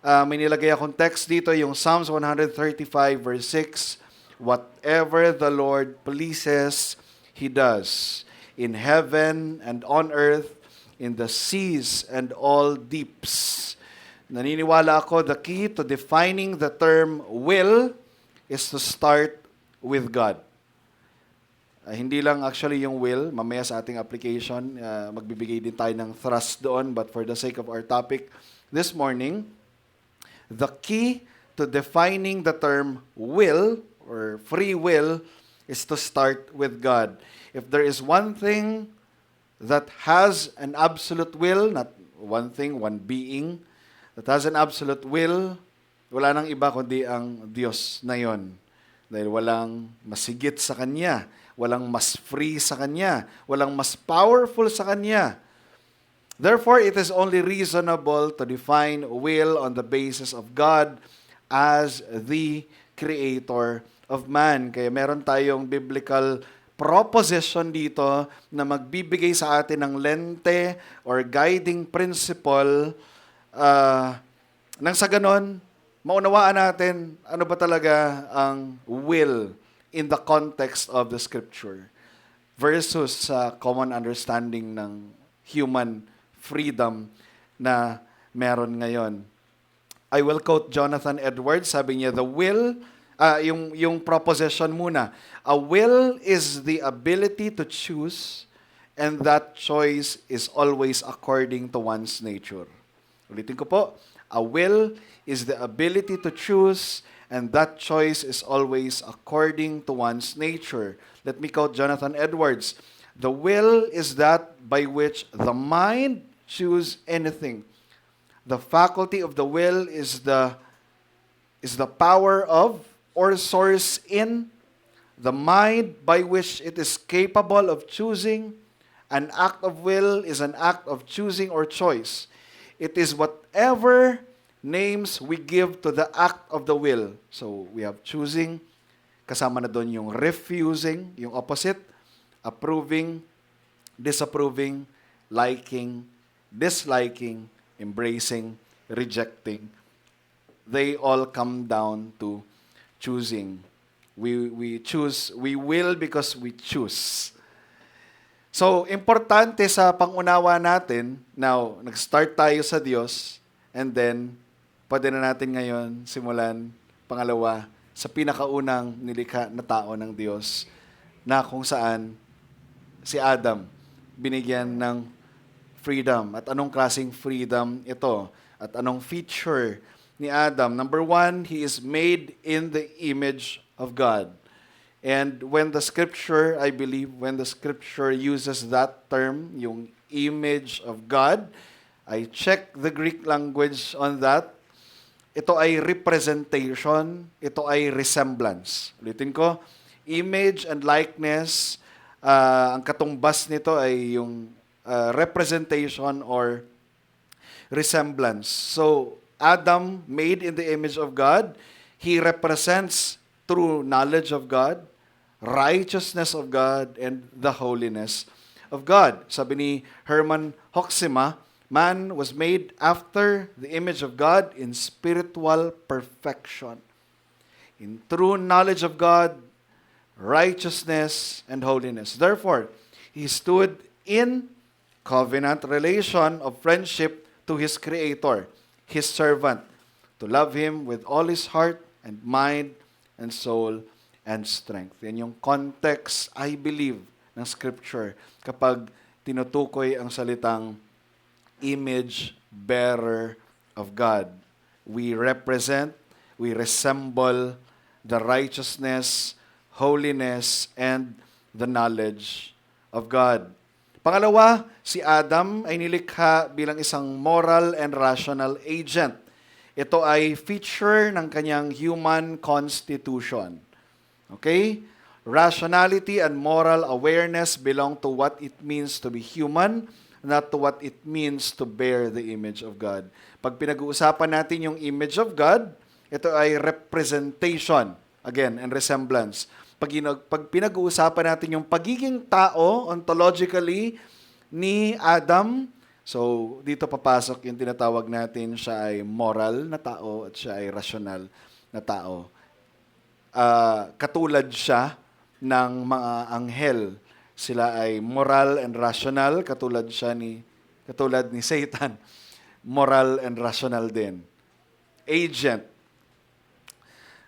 May nilagay akong text dito, yung Psalms 135 verse 6. Whatever the Lord pleases, He does. In heaven and on earth, in the seas and all deeps. Naniniwala ako, the key to defining the term will is to start with God. Hindi lang actually yung will, mamaya sa ating application, magbibigay din tayo ng thrust doon, but for the sake of our topic this morning, the key to defining the term will or free will is to start with God. If there is one thing that has an absolute will, not one thing, one being, that has an absolute will, wala nang iba kundi ang Diyos na yon. Dahil walang masigit sa Kanya, walang mas free sa Kanya, walang mas powerful sa Kanya. Therefore, it is only reasonable to define will on the basis of God as the creator of man. Kaya meron tayong biblical proposition dito na magbibigay sa atin ng lente or guiding principle nang sa ganon, maunawaan natin ano ba talaga ang will in the context of the Scripture versus sa common understanding ng human freedom na meron ngayon. I will quote Jonathan Edwards, sabi niya, yung proposition muna, a will is the ability to choose and that choice is always according to one's nature. Ulitin ko po, a will is the ability to choose and that choice is always according to one's nature. Let me quote Jonathan Edwards, the will is that by which the mind choose anything. The faculty of the will is the power of or source in the mind by which it is capable of choosing. An act of will is an act of choosing or choice. It is whatever names we give to the act of the will. So we have choosing, kasama na doon yung refusing, yung opposite, approving, disapproving, liking, disliking, embracing, rejecting. They all come down to choosing. We choose, we will because we choose. So, importante sa pangunawa natin, now, nag-start tayo sa Diyos, and then, pwede na natin ngayon simulan, pangalawa, sa pinakaunang nilikha na tao ng Diyos, na kung saan si Adam binigyan ng freedom. At anong klaseng freedom ito? At anong feature ni Adam? Number one, he is made in the image of God. And when the Scripture, I believe, when the Scripture uses that term, yung image of God, I check the Greek language on that. Ito ay representation, ito ay resemblance. Ulitin ko, image and likeness, ang katumbas nito ay yung representation or resemblance. So, Adam, made in the image of God, he represents true knowledge of God, righteousness of God, and the holiness of God. Sabi ni Herman Hoxima, man was made after the image of God in spiritual perfection, in true knowledge of God, righteousness, and holiness. Therefore, he stood in covenant relation of friendship to his Creator, his servant, to love him with all his heart and mind and soul and strength. Yan yung context, I believe, ng Scripture kapag tinutukoy ang salitang image bearer of God. We represent, we resemble the righteousness, holiness, and the knowledge of God. Pangalawa, si Adam ay nilikha bilang isang moral and rational agent. Ito ay feature ng kanyang human constitution. Okay? Rationality and moral awareness belong to what it means to be human, not to what it means to bear the image of God. Pag pinag-uusapan natin yung image of God, ito ay representation, again, and resemblance. Pag pinag-uusapan natin yung pagiging tao, ontologically, ni Adam, So, dito papasok yung tinatawag natin siya ay moral na tao at siya ay rational na tao. Katulad siya ng mga anghel. Sila ay moral and rational, katulad ni Satan. Moral and rational din. Agent.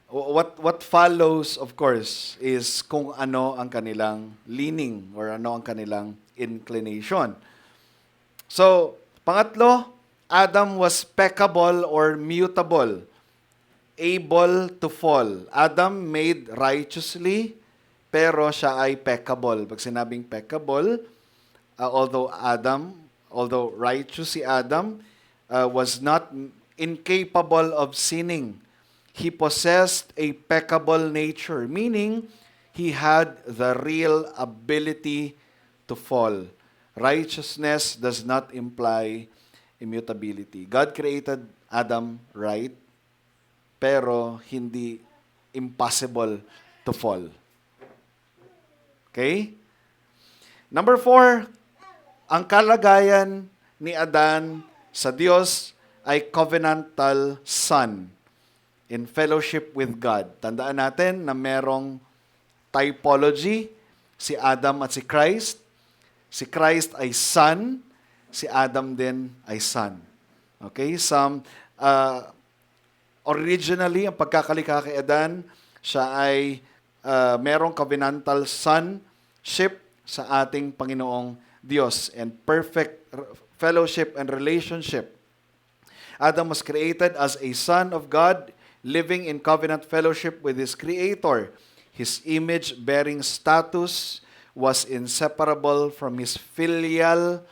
What follows, of course, is kung ano ang kanilang leaning or ano ang kanilang inclination. So, pangatlo, Adam was peccable or mutable, able to fall. Adam made righteously, pero siya ay peccable. Pag sinabing peccable, although righteous si Adam, was not incapable of sinning. He possessed a peccable nature, meaning he had the real ability to fall. Righteousness does not imply immutability. God created Adam right, pero hindi impossible to fall. Okay? Number 4, ang kalagayan ni Adan sa Diyos ay covenantal son in fellowship with God. Tandaan natin na merong typology, si Adam at si Christ. Si Christ ay son, si Adam din ay son. Okay? Originally, ang pagkakalikha kay Adan, siya ay merong covenantal sonship sa ating Panginoong Diyos and perfect fellowship and relationship. Adam was created as a son of God, living in covenant fellowship with his Creator. His image-bearing status was inseparable from his filial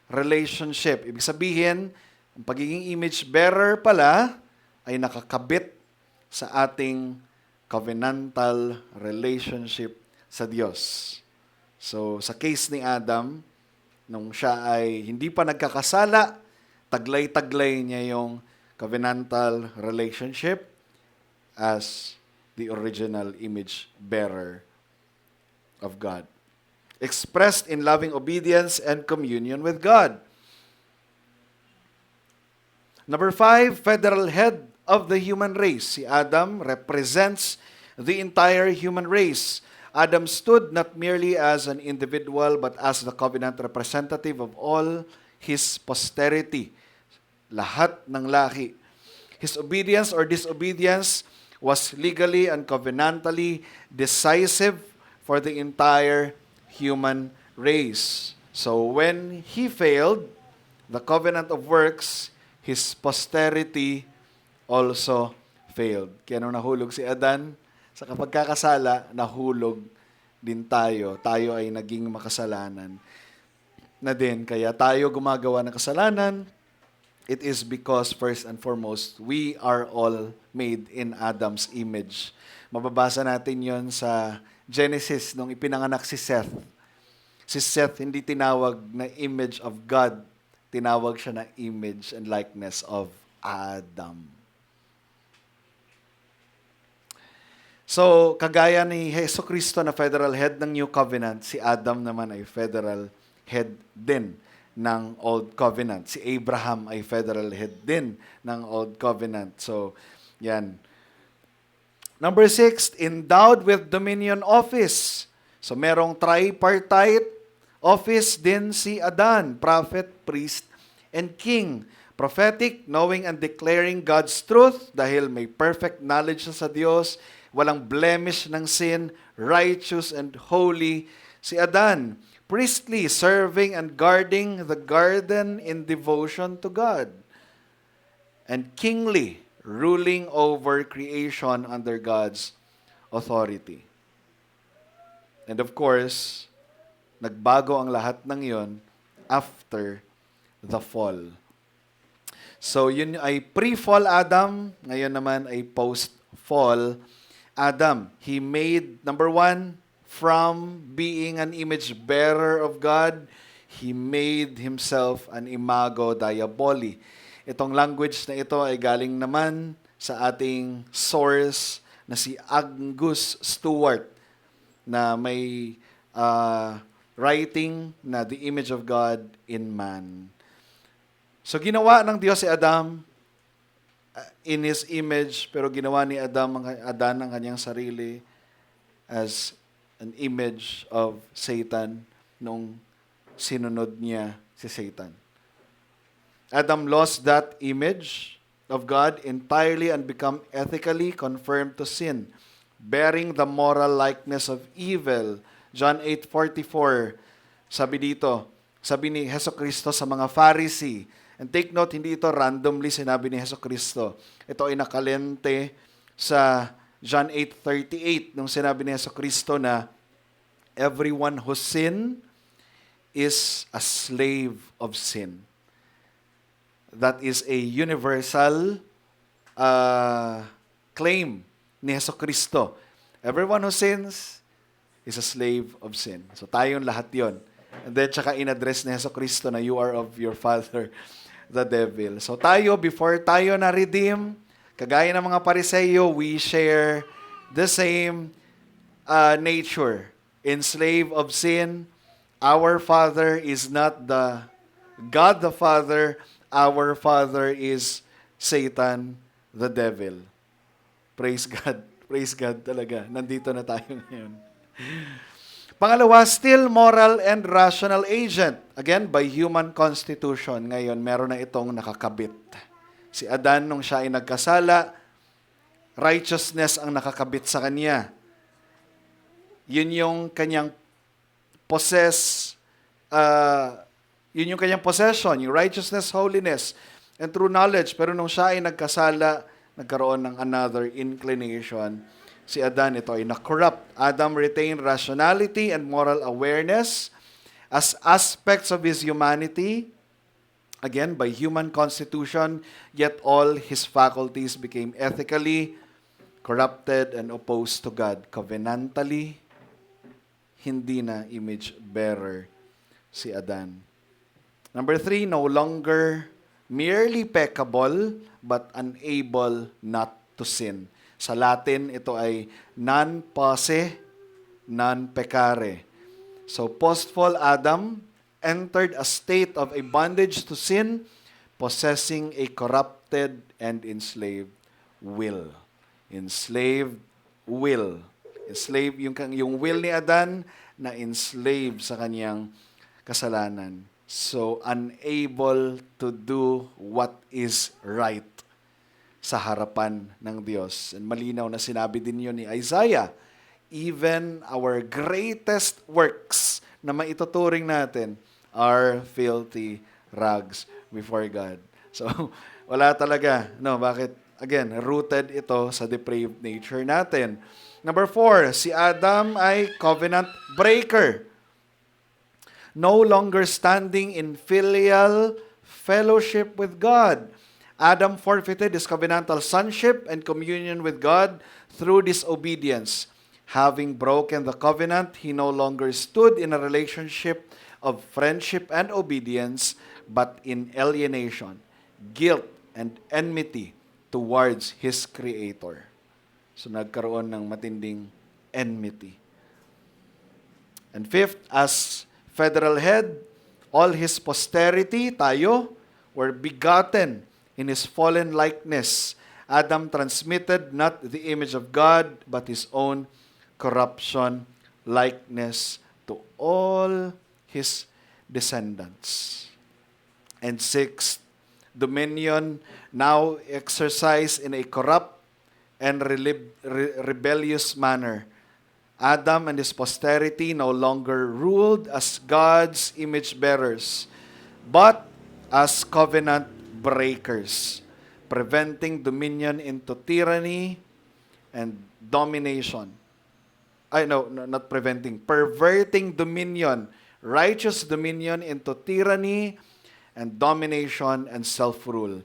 relationship. Ibig sabihin, ang pagiging image-bearer pala ay nakakabit sa ating covenantal relationship sa Diyos. So, sa case ni Adam, nung siya ay hindi pa nagkakasala, taglay-taglay niya yung covenantal relationship as the original image bearer of God, expressed in loving obedience and communion with God. Number 5, federal head of the human race. Si Adam represents the entire human race. Adam stood not merely as an individual but as the covenant representative of all his posterity. Lahat ng lahi. His obedience or disobedience was legally and covenantally decisive for the entire human race. So when he failed the covenant of works, his posterity also failed. Kaya nung nahulog si Adan, sa kapagkakasala, nahulog din tayo. Tayo ay naging makasalanan na din. Kaya tayo gumagawa ng kasalanan, it is because first and foremost, we are all made in Adam's image. Mababasa natin yon sa Genesis nung ipinanganak si Seth. Si Seth hindi tinawag na image of God, tinawag siya na image and likeness of Adam. So, kagaya ni Jesucristo na federal head ng New Covenant, si Adam naman ay federal head din ng Old Covenant. Si Abraham ay federal head din ng Old Covenant. So, yan. Number 6, endowed with dominion office. So, merong tripartite office din si Adan, prophet, priest, and king. Prophetic, knowing and declaring God's truth dahil may perfect knowledge sa Diyos, walang blemish ng sin, righteous and holy si Adan. Priestly, serving and guarding the garden in devotion to God. And kingly, ruling over creation under God's authority. And of course, nagbago ang lahat ng yon after the fall. So, yun ay pre-fall Adam, ngayon naman ay post-fall Adam. He made, number 1, from being an image bearer of God, he made himself an imago diaboli. Itong language na ito ay galing naman sa ating source na si Angus Stewart na may writing na The Image of God in Man. So ginawa ng Diyos si Adam in His image, pero ginawa ni Adan ang kanyang sarili as an image of Satan nung sinunod niya si Satan. Adam lost that image of God entirely and become ethically confirmed to sin, bearing the moral likeness of evil. John 8:44, sabi ni Hesukristo sa mga Pharisee, and take note, hindi ito randomly sinabi ni Hesukristo. Ito ay nakalente sa John 8:38 nung sinabi ni Hesukristo na everyone who sin is a slave of sin. That is a universal claim ni Hesukristo. Everyone who sins is a slave of sin. So tayong lahat yon. And then tsaka in-address ni Hesukristo na you are of your father, the devil. So tayo, before tayo na-redeem, kagaya ng mga Pariseyo, we share the same nature. Enslaved of sin, our Father is not the God the Father, our father is Satan, the devil. Praise God. Praise God talaga. Nandito na tayo ngayon. Pangalawa, still moral and rational agent. Again, by human constitution. Ngayon, meron na itong nakakabit. Si Adan, nung siya ay nagkasala, righteousness ang nakakabit sa kanya. Yun yung kanyang yun yung kanyang possession, yung righteousness, holiness, and true knowledge. Pero nung siya ay nagkasala, nagkaroon ng another inclination. Si Adan, ito ay na-corrupt. Adam retained rationality and moral awareness as aspects of his humanity, again, by human constitution, yet all his faculties became ethically corrupted and opposed to God. Covenantally, hindi na image bearer si Adan. Number 3, no longer merely peccable, but unable not to sin. Sa Latin, ito ay non posse, non peccare. So, post-fall Adam entered a state of a bondage to sin, possessing a corrupted and enslaved will. Enslaved will. Enslaved, yung will ni Adan na enslaved sa kanyang kasalanan. So, unable to do what is right sa harapan ng Diyos. And malinaw na sinabi din yun ni Isaiah, even our greatest works na maituturing natin are filthy rags before God. So, wala talaga. No, bakit? Again, rooted ito sa depraved nature natin. Number 4, si Adam ay covenant breaker. No longer standing in filial fellowship with God. Adam forfeited his covenantal sonship and communion with God through disobedience. Having broken the covenant, he no longer stood in a relationship of friendship and obedience, but in alienation, guilt, and enmity towards his Creator. So nagkaroon ng matinding enmity. And 5th, as federal head, all his posterity, tayo, were begotten in his fallen likeness. Adam transmitted not the image of God, but his own corruption, likeness to all his descendants. And 6th, dominion now exercised in a corrupt and rebellious manner. Adam and his posterity no longer ruled as God's image bearers, but as covenant breakers, preventing dominion into tyranny and domination. Not preventing, perverting dominion, righteous dominion into tyranny and domination and self-rule.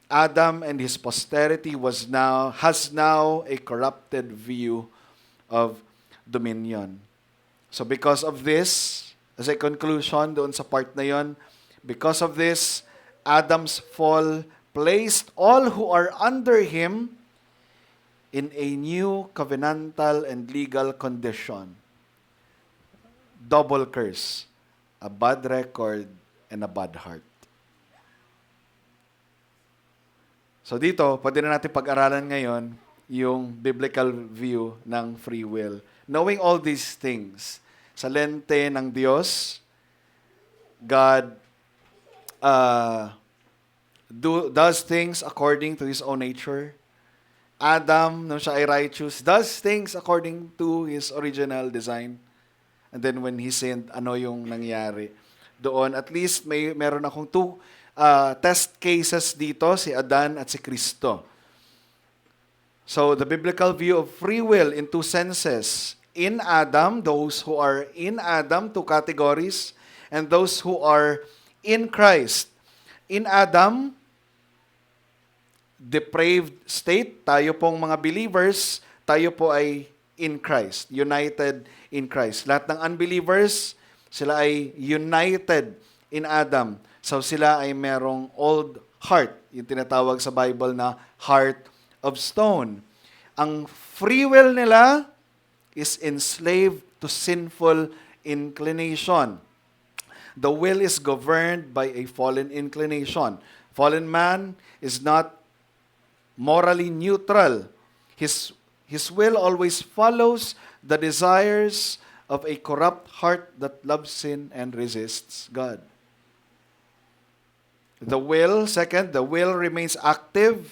Adam and his posterity has now a corrupted view of dominion. So because of this, as a conclusion doon sa part na yon, because of this, Adam's fall placed all who are under him in a new covenantal and legal condition. Double curse, a bad record, and a bad heart. So dito, pwede na natin pag-aralan ngayon yung biblical view ng free will. Knowing all these things, sa lente ng Diyos, God does things according to His own nature. Adam, nung siya ay righteous, does things according to his original design. And then when he sinned, ano yung nangyari? Doon, at least meron akong two test cases dito, si Adan at si Kristo. So, the biblical view of free will in two senses. In Adam, those who are in Adam, two categories, and those who are in Christ. In Adam, depraved state, tayo pong mga believers, tayo po ay in Christ, united in Christ. Lahat ng unbelievers, sila ay united in Adam. So sila ay merong old heart, yung tinatawag sa Bible na heart of stone. Ang free will nila is enslaved to sinful inclination. The will is governed by a fallen inclination. Fallen man is not morally neutral. His will always follows the desires of a corrupt heart that loves sin and resists God. The will remains active,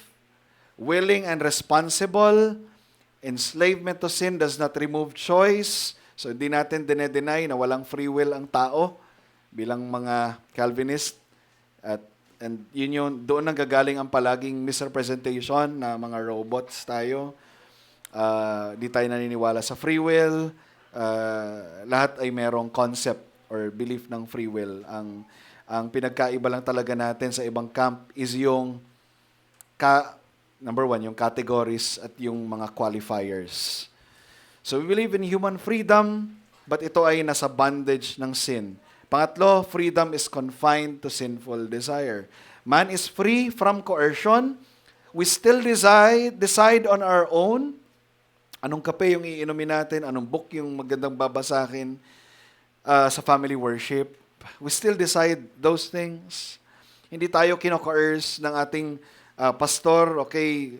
willing and responsible. Enslavement to sin does not remove choice. So hindi natin dinedeny na walang free will ang tao bilang mga Calvinist. And yun yung, doon nanggagaling ang palaging misrepresentation na mga robots tayo. Di tayo naniniwala sa free will. Lahat ay merong concept or belief ng free will. Ang pinagkaiba lang talaga natin sa ibang camp is yung, number one, yung categories at yung mga qualifiers. So we believe in human freedom, but ito ay nasa bondage ng sin. Pangatlo, freedom is confined to sinful desire. Man is free from coercion. We still decide on our own. Anong kape yung iinumin natin? Anong book yung magandang babasahin sa family worship? We still decide those things. Hindi tayo kino-coerce ng ating pastor, okay,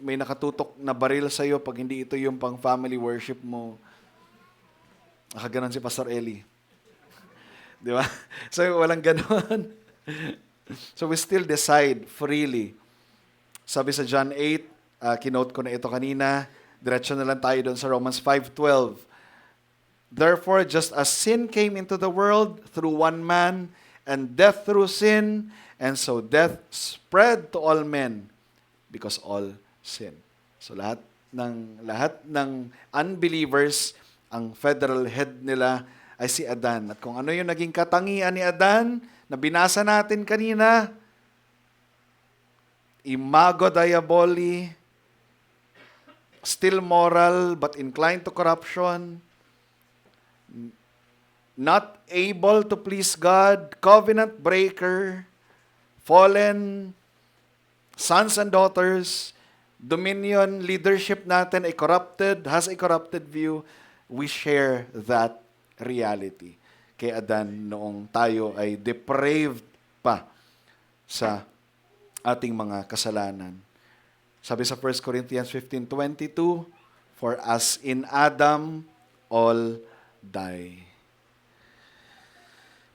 may nakatutok na baril sa'yo pag hindi ito yung pang family worship mo. Nakaganon si Pastor Eli. Di ba? So, walang ganon. So, we still decide freely. Sabi sa John 8, kinote ko na ito kanina, diretso na lang tayo doon sa Romans 5:12. Therefore, just as sin came into the world through one man, and death through sin, and so death spread to all men because all sin. So, lahat ng unbelievers, ang federal head nila ay si Adan. At kung ano yung naging katangian ni Adan, na binasa natin kanina, imago diaboli, still moral but inclined to corruption, not able to please God, covenant breaker, fallen sons and daughters, dominion, leadership natin ay corrupted, has a corrupted view. We share that reality kay Adan noong tayo ay depraved pa sa ating mga kasalanan. Sabi sa 1 Corinthians 15:22, for as in Adam all die.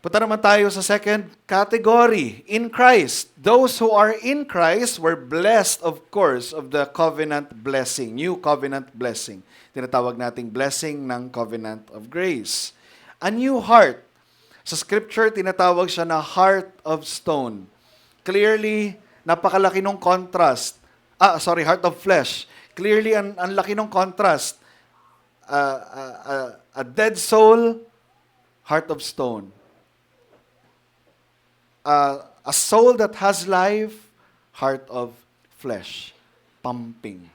Punta naman tayo sa second category, in Christ. Those who are in Christ were blessed, of course, of the covenant blessing, new covenant blessing. Tinatawag nating blessing ng covenant of grace. A new heart. Sa scripture, tinatawag siya na heart of stone. Clearly, napakalaki ng contrast. Heart of flesh. Clearly, ang laki ng contrast. A dead soul, heart of stone. A soul that has life, heart of flesh. Pumping.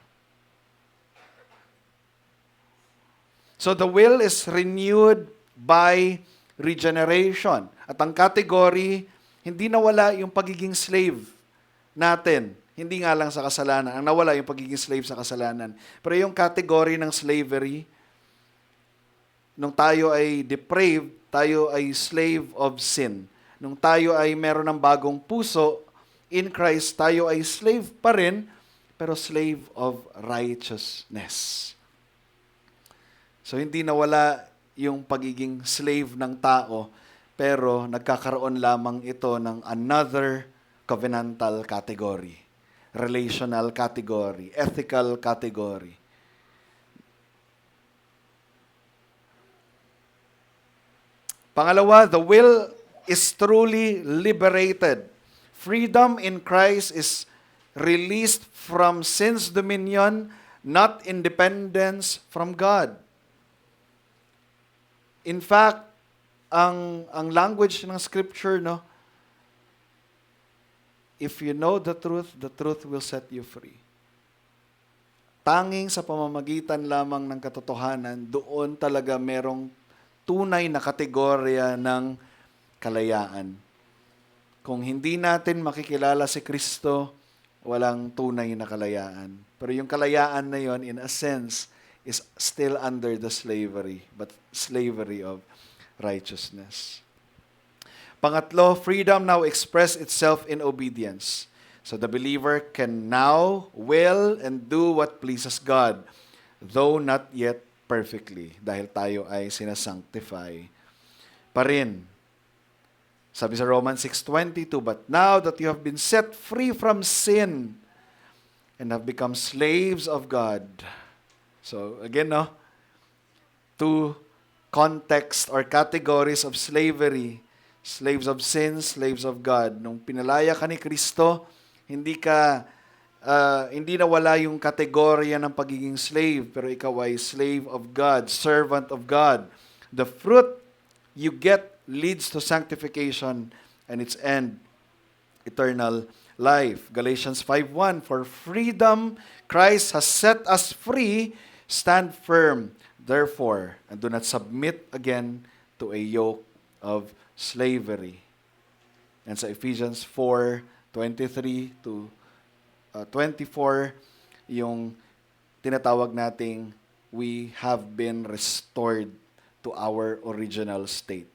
So the will is renewed by regeneration. At ang category, hindi nawala yung pagiging slave natin. Hindi nga lang sa kasalanan. Ang nawala yung pagiging slave sa kasalanan. Pero yung category ng slavery, nung tayo ay depraved, tayo ay slave of sin. Nung tayo ay meron ng bagong puso, in Christ, tayo ay slave pa rin, pero slave of righteousness. So hindi nawala yung pagiging slave ng tao, pero nagkakaroon lamang ito ng another covenantal category, relational category, ethical category. Pangalawa, the will is truly liberated. Freedom in Christ is released from sin's dominion, not independence from God. In fact, ang language ng scripture, no, if you know the truth will set you free. Tanging sa pamamagitan lamang ng katotohanan, doon talaga merong tunay na kategorya ng kalayaan. Kung hindi natin makikilala si Kristo, walang tunay na kalayaan. Pero yung kalayaan na yon, in a sense, is still under the slavery, but slavery of righteousness. Pangatlo, freedom now express itself in obedience. So the believer can now will and do what pleases God, though not yet perfectly, dahil tayo ay sinasanctify pa rin. Sabi sa Romans 6:22, but now that you have been set free from sin and have become slaves of God. So again, no, two context or categories of slavery, slaves of sin, slaves of God. Nung pinalaya ka ni Kristo, hindi nawala yung kategorya ng pagiging slave, pero ikaw ay slave of God, servant of God. The fruit you get leads to sanctification and its end, eternal life. Galatians 5:1, for freedom Christ has set us free, stand firm, therefore, and do not submit again to a yoke of slavery. And sa Ephesians 4:23 to 24, yung tinatawag nating we have been restored to our original state.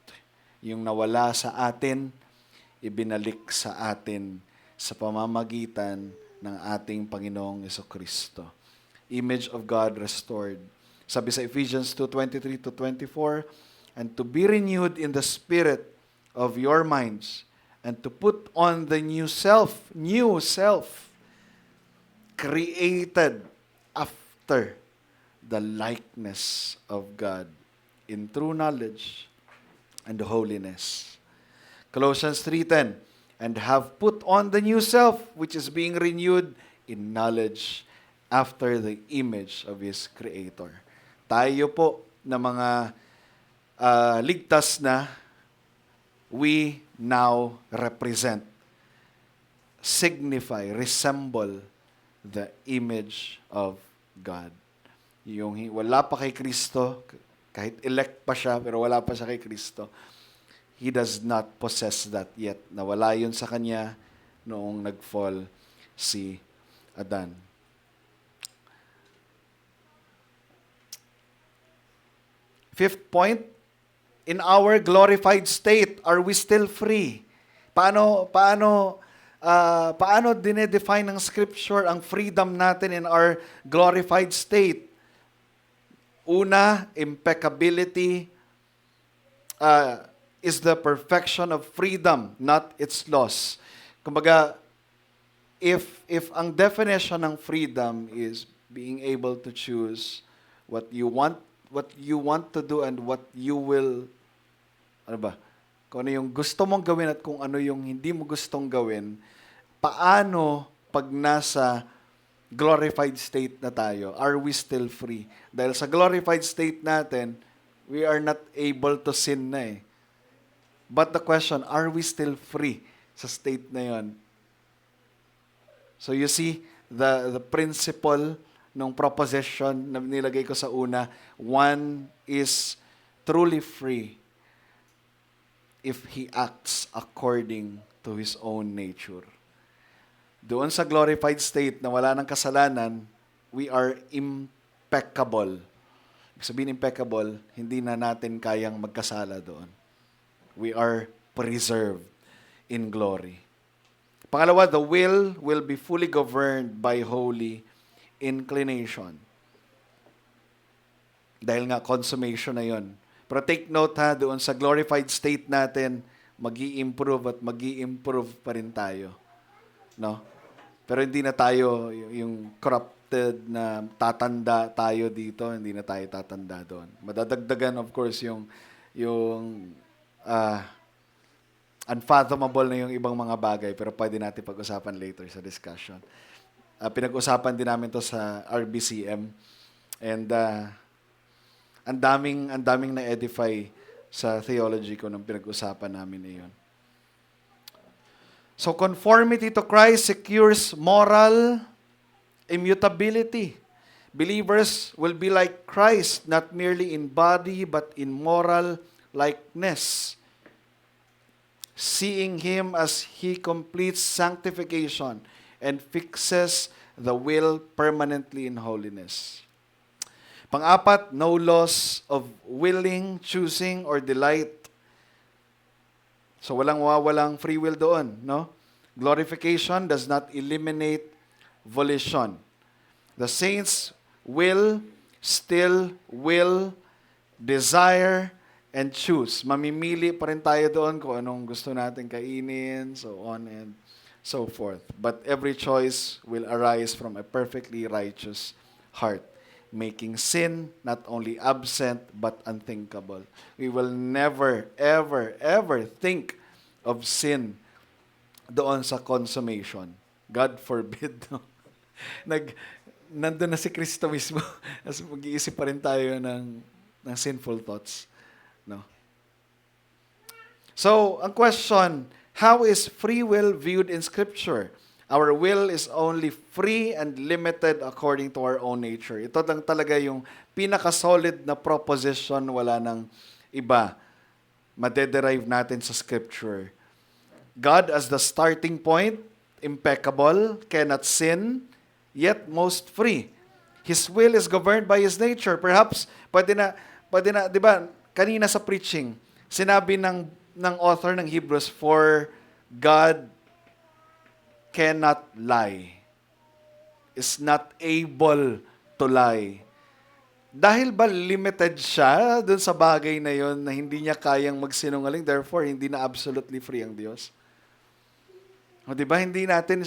Yung nawala sa atin, ibinalik sa atin sa pamamagitan ng ating Panginoong Jesucristo. Image of God restored. Sabi sa Ephesians 2:23 to 24, and to be renewed in the spirit of your minds, and to put on the new self, created after the likeness of God in true knowledge and holiness. Colossians 3:10, and have put on the new self, which is being renewed in knowledge after the image of His Creator. Tayo po na mga ligtas na, we now represent, signify, resemble the image of God. Yung wala pa kay Kristo, kahit elect pa siya, pero wala pa siya kay Kristo, he does not possess that yet. Nawala yun sa kanya noong nag-fall si Adan. Fifth point, in our glorified state, are we still free? Paano dinedefine ng Scripture ang freedom natin in our glorified state? Una, impeccability is the perfection of freedom, not its loss. Kumbaga, if ang definition ng freedom is being able to choose what you want to do and what you will, kung ano yung gusto mong gawin at kung ano yung hindi mo gustong gawin, paano pag nasa glorified state na tayo? Are we still free? Dahil sa glorified state natin, we are not able to sin na eh. But the question, are we still free sa state na yon? So you see, the principle ng proposition na nilagay ko sa una, one is truly free if he acts according to his own nature. Doon sa glorified state na wala ng kasalanan, we are impeccable. Ibig sabihin impeccable, hindi na natin kayang magkasala doon. We are preserved in glory. Pangalawa, the will be fully governed by holy inclination. Dahil nga, consummation na yon. Pero take note ha, doon sa glorified state natin, mag-i-improve at mag-i-improve pa rin tayo. No? Pero hindi na tayo yung corrupted na tatanda tayo dito, hindi na tayo tatanda doon. Madadagdagan, of course, yung unfathomable na yung ibang mga bagay, pero pwede natin pag-usapan later sa discussion. Pinag-usapan din namin to sa RBCM. And ang daming na-edify sa theology ko nung pinag-usapan namin na yun. So, conformity to Christ secures moral immutability. Believers will be like Christ, not merely in body, but in moral likeness. Seeing Him as He completes sanctification and fixes the will permanently in holiness. Pang-apat, no loss of willing, choosing, or delight. So walang free will doon, no? Glorification does not eliminate volition. The saints still will, desire, and choose. Mamimili pa rin tayo doon kung anong gusto natin kainin, so on and so forth. But every choice will arise from a perfectly righteous heart, making sin not only absent but unthinkable. We will never, ever, ever think of sin doon sa consummation. God forbid. No? Nandun na si Kristo mismo. As mag-iisip pa rin tayo ng sinful thoughts. No? So, ang question, how is free will viewed in Scripture? Our will is only free and limited according to our own nature. Ito lang talaga yung pinaka-solid na proposition, wala nang iba. Madederive natin sa Scripture. God as the starting point, impeccable, cannot sin, yet most free. His will is governed by His nature. Perhaps, pwede na, di ba, kanina sa preaching, sinabi ng author ng Hebrews, for God cannot lie, is not able to lie. Dahil ba limited siya dun sa bagay na yon na hindi niya kayang magsinungaling, therefore hindi na absolutely free ang Diyos? O diba, hindi natin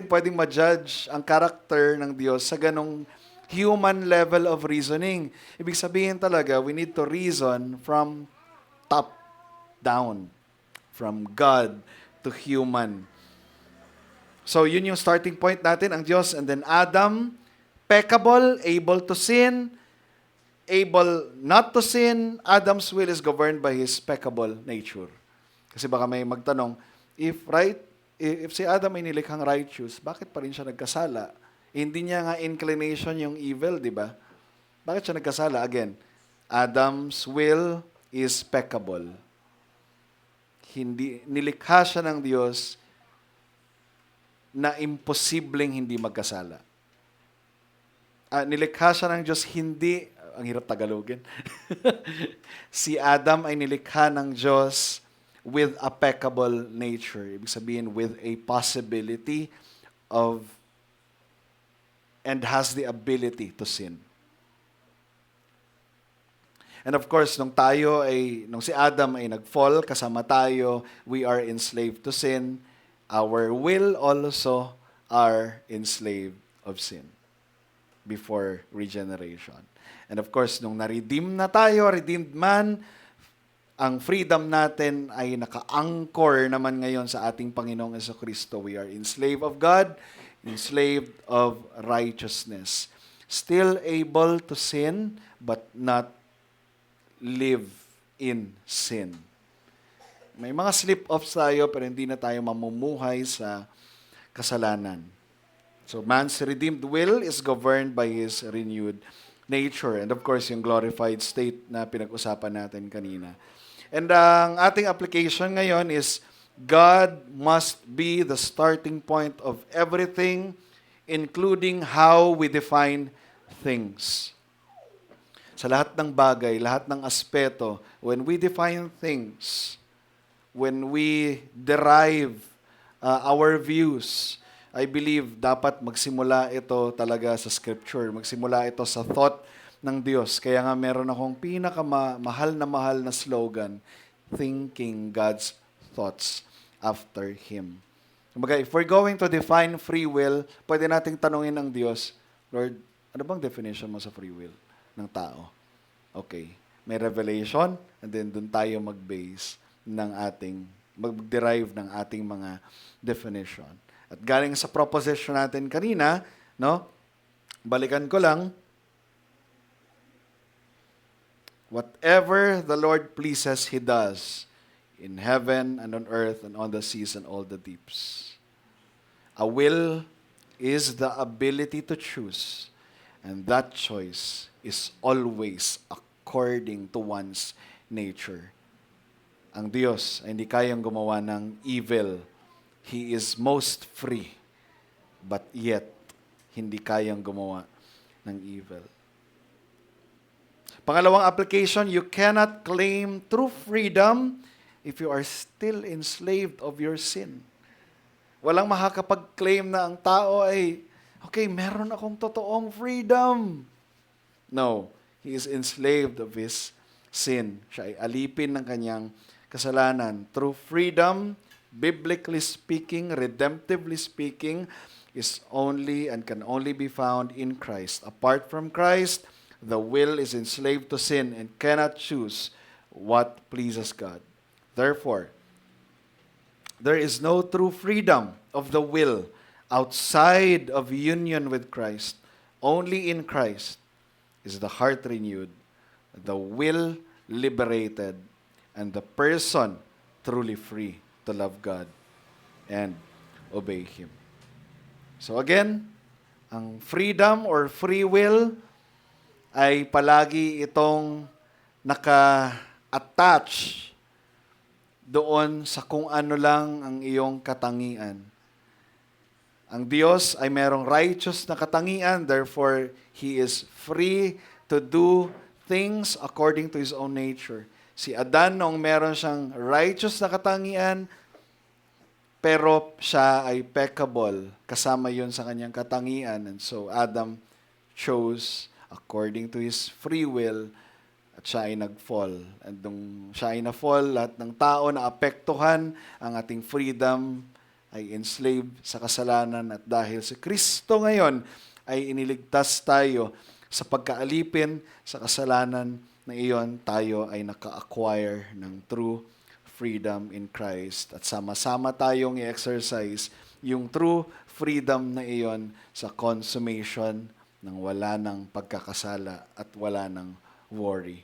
pwedeng ma-judge ang character ng Diyos sa ganong human level of reasoning. Ibig sabihin talaga, we need to reason from top down, from God to human. So, yun yung starting point natin, ang Diyos. And then Adam, peccable, able to sin, able not to sin. Adam's will is governed by his peccable nature. Kasi baka may magtanong, if si Adam ay nilikhang righteous, bakit pa rin siya nagkasala? Hindi niya nga inclination yung evil, di ba? Bakit siya nagkasala? Again, Adam's will is peccable. Nilikha siya ng Diyos na imposibleng hindi magkasala. Nilikha siya ng Diyos ang hirap Tagalogin. Si Adam ay nilikha ng Diyos with a peccable nature. Ibig sabihin, with a possibility of and has the ability to sin. And of course, nung si Adam ay nag-fall, kasama tayo, we are enslaved to sin. Our will also are enslaved of sin before regeneration. And of course, nung na-redeem na tayo, redeemed man, ang freedom natin ay naka-anchor naman ngayon sa ating Panginoong Jesucristo. We are enslaved of God, enslaved of righteousness. Still able to sin, but not live in sin. May mga slip-offs tayo, pero hindi na tayo mamumuhay sa kasalanan. So, man's redeemed will is governed by his renewed nature. And of course, yung glorified state na pinag-usapan natin kanina. And ang ating application ngayon is, God must be the starting point of everything, including how we define things. Sa lahat ng bagay, lahat ng aspeto, when we define things, when we derive our views. I believe dapat magsimula ito talaga sa Scripture. Magsimula ito sa thought ng Diyos. Kaya nga meron akong mahal na slogan, thinking God's thoughts after Him. Kumbaga, if we're going to define free will, pwede nating tanungin ang Diyos, Lord, ano bang definition mo sa free will ng tao? Okay. May revelation, and then doon tayo mag-base mag-derive ng ating mga definition. At galing sa proposition natin kanina, no? Balikan ko lang, whatever the Lord pleases, He does in heaven and on earth and on the seas and all the deeps. A will is the ability to choose, and that choice is always according to one's nature. Ang Diyos ay hindi kayang gumawa ng evil. He is most free, but yet hindi kayang gumawa ng evil. Pangalawang application, you cannot claim true freedom if you are still enslaved of your sin. Walang makakapag-claim na ang tao ay, okay, meron akong totoong freedom. No, he is enslaved of his sin. Siya ay alipin ng kanyang kasalanan. True freedom, biblically speaking, redemptively speaking, is only and can only be found in Christ. Apart from Christ, the will is enslaved to sin and cannot choose what pleases God. Therefore, there is no true freedom of the will outside of union with Christ. Only in Christ is the heart renewed, the will liberated, and the person truly free to love God and obey Him. So again, ang freedom or free will ay palagi itong naka-attach doon sa kung ano lang ang iyong katangian. Ang Diyos ay merong righteous na katangian, therefore, He is free to do things according to His own nature. Si Adan, noong meron siyang righteous na katangian, pero siya ay peccable, kasama yun sa kanyang katangian. And so, Adam chose according to his free will, at siya ay nag-fall. And nung siya ay na-fall, lahat ng tao na apektuhan ang ating freedom ay enslaved sa kasalanan. At dahil si Kristo ngayon ay iniligtas tayo sa pagkaalipin sa kasalanan na iyon, tayo ay naka-acquire ng true freedom in Christ. At sama-sama tayong i-exercise yung true freedom na iyon sa consummation ng wala ng pagkakasala at wala ng worry